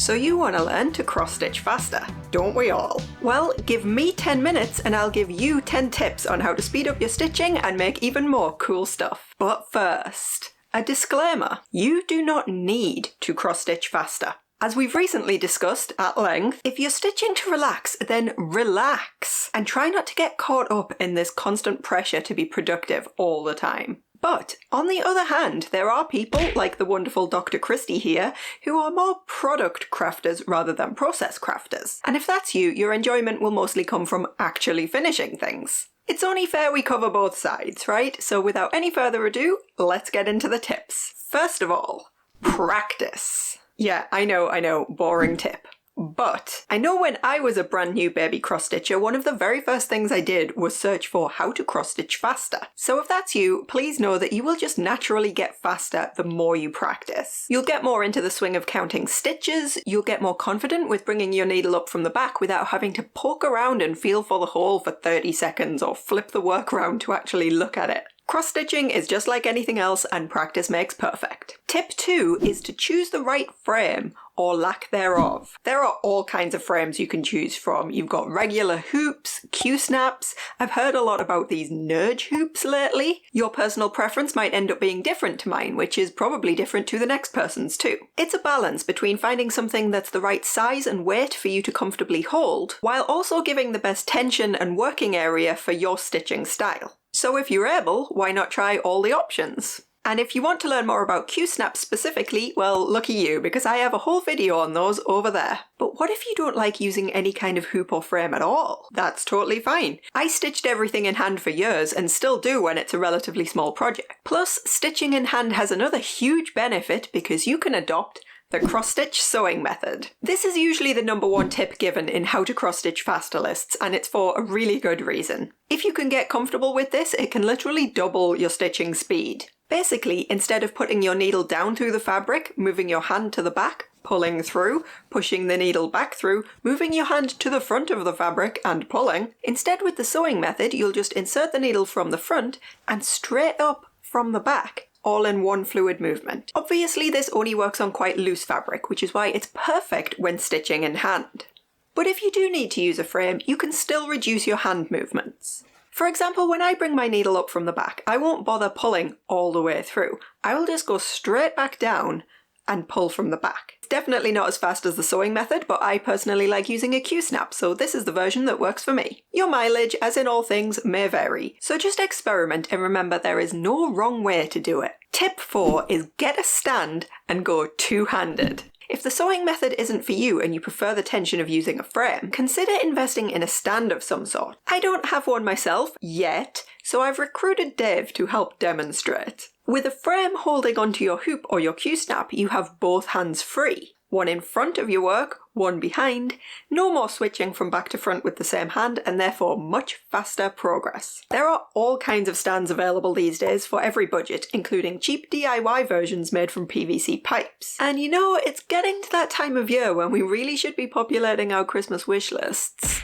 So you want to learn to cross-stitch faster, don't we all? Well, give me 10 minutes and I'll give you 10 tips on how to speed up your stitching and make even more cool stuff. But first, a disclaimer. You do not need to cross-stitch faster. As we've recently discussed at length, if you're stitching to relax, then relax and try not to get caught up in this constant pressure to be productive all the time. But, on the other hand, there are people, like the wonderful Dr. Christie here, who are more product crafters rather than process crafters. And if that's you, your enjoyment will mostly come from actually finishing things. It's only fair we cover both sides, right? So without any further ado, let's get into the tips. First of all, practice. Yeah, I know, boring tip. But I know when I was a brand new baby cross-stitcher, one of the very first things I did was search for how to cross-stitch faster. So if that's you, please know that you will just naturally get faster the more you practice. You'll get more into the swing of counting stitches, you'll get more confident with bringing your needle up from the back without having to poke around and feel for the hole for 30 seconds or flip the work around to actually look at it. Cross-stitching is just like anything else and practice makes perfect. Tip 2 is to choose the right frame, or lack thereof. There are all kinds of frames you can choose from. You've got regular hoops, Q-snaps. I've heard a lot about these Nerge hoops lately. Your personal preference might end up being different to mine, which is probably different to the next person's too. It's a balance between finding something that's the right size and weight for you to comfortably hold, while also giving the best tension and working area for your stitching style. So if you're able, why not try all the options? And if you want to learn more about Q-snaps specifically, well, lucky you, because I have a whole video on those over there. But what if you don't like using any kind of hoop or frame at all? That's totally fine. I stitched everything in hand for years and still do when it's a relatively small project. Plus, stitching in hand has another huge benefit because you can adopt the cross-stitch sewing method. This is usually the #1 tip given in how to cross-stitch faster lists, and it's for a really good reason. If you can get comfortable with this, it can literally double your stitching speed. Basically, instead of putting your needle down through the fabric, moving your hand to the back, pulling through, pushing the needle back through, moving your hand to the front of the fabric and pulling, instead with the sewing method, you'll just insert the needle from the front and straight up from the back, all in one fluid movement. Obviously, this only works on quite loose fabric, which is why it's perfect when stitching in hand. But if you do need to use a frame, you can still reduce your hand movements. For example, when I bring my needle up from the back, I won't bother pulling all the way through. I will just go straight back down and pull from the back. It's definitely not as fast as the sewing method, but I personally like using a Q-snap, so this is the version that works for me. Your mileage, as in all things, may vary, so just experiment and remember there is no wrong way to do it. Tip 4 is get a stand and go two-handed. If the sewing method isn't for you and you prefer the tension of using a frame, consider investing in a stand of some sort. I don't have one myself, yet, so I've recruited Dave to help demonstrate. With a frame holding onto your hoop or your Q-snap, you have both hands free. One in front of your work, one behind, no more switching from back to front with the same hand, and therefore much faster progress. There are all kinds of stands available these days for every budget, including cheap DIY versions made from PVC pipes. And you know, it's getting to that time of year when we really should be populating our Christmas wish lists.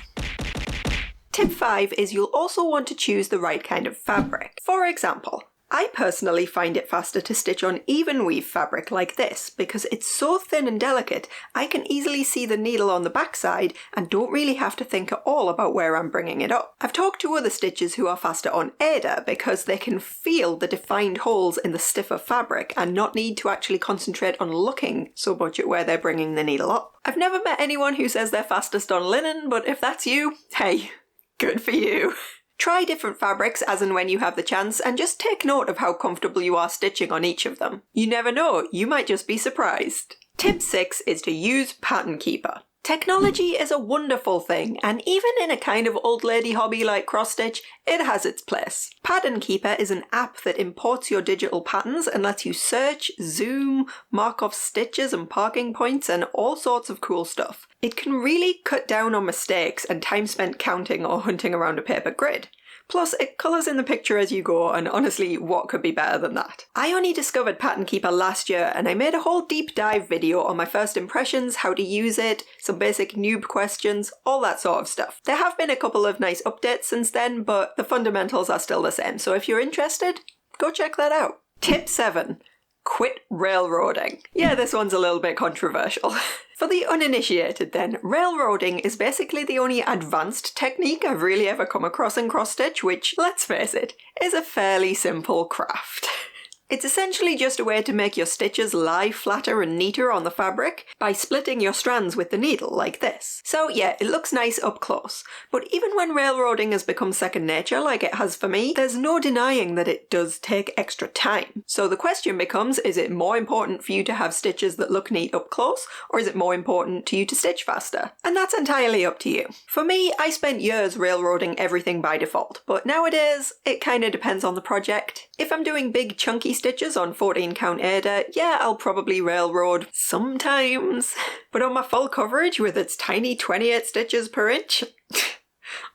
Tip 5 is you'll also want to choose the right kind of fabric. For example, I personally find it faster to stitch on even weave fabric like this because it's so thin and delicate I can easily see the needle on the backside and don't really have to think at all about where I'm bringing it up. I've talked to other stitchers who are faster on Aida because they can feel the defined holes in the stiffer fabric and not need to actually concentrate on looking so much at where they're bringing the needle up. I've never met anyone who says they're fastest on linen, but if that's you, hey, good for you. Try different fabrics as and when you have the chance and just take note of how comfortable you are stitching on each of them. You never know, you might just be surprised. Tip 6 is to use Pattern Keeper. Technology is a wonderful thing, and even in a kind of old lady hobby like cross-stitch, it has its place. Pattern Keeper is an app that imports your digital patterns and lets you search, zoom, mark off stitches and parking points and all sorts of cool stuff. It can really cut down on mistakes and time spent counting or hunting around a paper grid. Plus, it colours in the picture as you go, and honestly, what could be better than that? I only discovered Pattern Keeper last year, and I made a whole deep dive video on my first impressions, how to use it, some basic noob questions, all that sort of stuff. There have been a couple of nice updates since then, but the fundamentals are still the same, so if you're interested, go check that out. Tip 7. Quit railroading. Yeah, this one's a little bit controversial. For the uninitiated then, railroading is basically the only advanced technique I've really ever come across in cross-stitch, which, let's face it, is a fairly simple craft. It's essentially just a way to make your stitches lie flatter and neater on the fabric by splitting your strands with the needle like this. So yeah, it looks nice up close, but even when railroading has become second nature like it has for me, there's no denying that it does take extra time. So the question becomes, is it more important for you to have stitches that look neat up close, or is it more important to you to stitch faster? And that's entirely up to you. For me, I spent years railroading everything by default, but nowadays it kinda depends on the project. If I'm doing big chunky stitches on 14 count Aida, yeah, I'll probably railroad sometimes. But on my full coverage with its tiny 28 stitches per inch,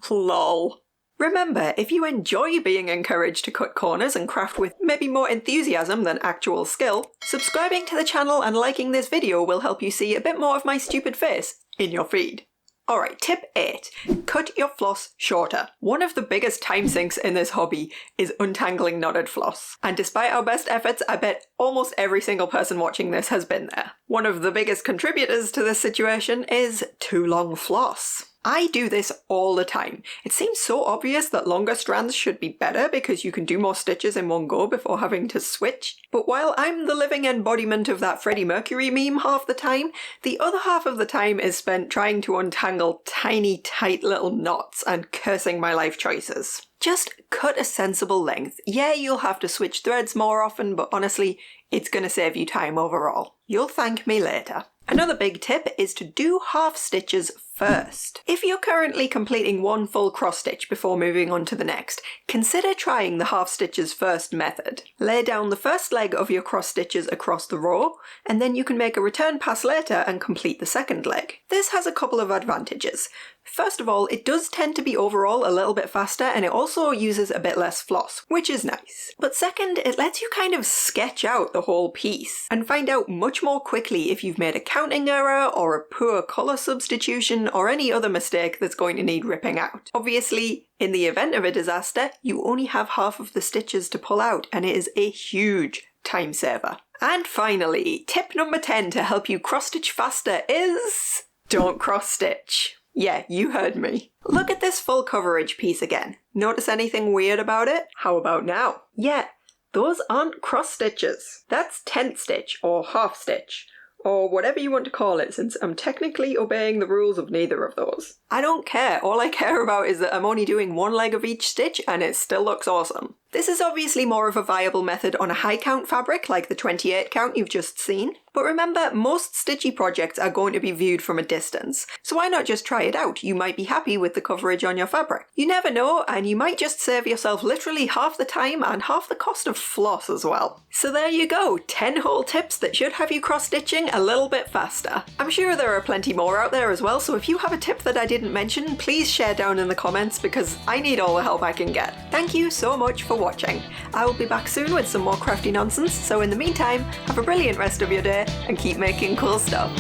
lol. Remember, if you enjoy being encouraged to cut corners and craft with maybe more enthusiasm than actual skill, subscribing to the channel and liking this video will help you see a bit more of my stupid face in your feed. Alright, tip 8. Cut your floss shorter. One of the biggest time sinks in this hobby is untangling knotted floss. And despite our best efforts, I bet almost every single person watching this has been there. One of the biggest contributors to this situation is too long floss. I do this all the time. It seems so obvious that longer strands should be better because you can do more stitches in one go before having to switch. But while I'm the living embodiment of that Freddie Mercury meme half the time, the other half of the time is spent trying to untangle tiny, tight little knots and cursing my life choices. Just cut a sensible length. Yeah, you'll have to switch threads more often, but honestly, it's gonna save you time overall. You'll thank me later. Another big tip is to do half stitches first. If you're currently completing one full cross stitch before moving on to the next, consider trying the half stitches first method. Lay down the first leg of your cross stitches across the row, and then you can make a return pass later and complete the second leg. This has a couple of advantages. First of all, it does tend to be overall a little bit faster, and it also uses a bit less floss, which is nice. But second, it lets you kind of sketch out the whole piece and find out much more quickly if you've made a counting error or a poor colour substitution or any other mistake that's going to need ripping out. Obviously, in the event of a disaster, you only have half of the stitches to pull out, and it is a huge time saver. And finally, tip number 10 to help you cross stitch faster is don't cross stitch. Yeah, you heard me. Look at this full coverage piece again. Notice anything weird about it? How about now? Yeah, those aren't cross stitches. That's tent stitch or half stitch, or whatever you want to call it, since I'm technically obeying the rules of neither of those. I don't care. All I care about is that I'm only doing one leg of each stitch and it still looks awesome. This is obviously more of a viable method on a high count fabric like the 28 count you've just seen, but remember, most stitchy projects are going to be viewed from a distance, so why not just try it out? You might be happy with the coverage on your fabric. You never know, and you might just save yourself literally half the time and half the cost of floss as well. So there you go, 10 whole tips that should have you cross-stitching a little bit faster. I'm sure there are plenty more out there as well, so if you have a tip that I didn't mention, please share down in the comments because I need all the help I can get. Thank you so much for watching. I will be back soon with some more crafty nonsense, so in the meantime, have a brilliant rest of your day and keep making cool stuff.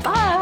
Bye!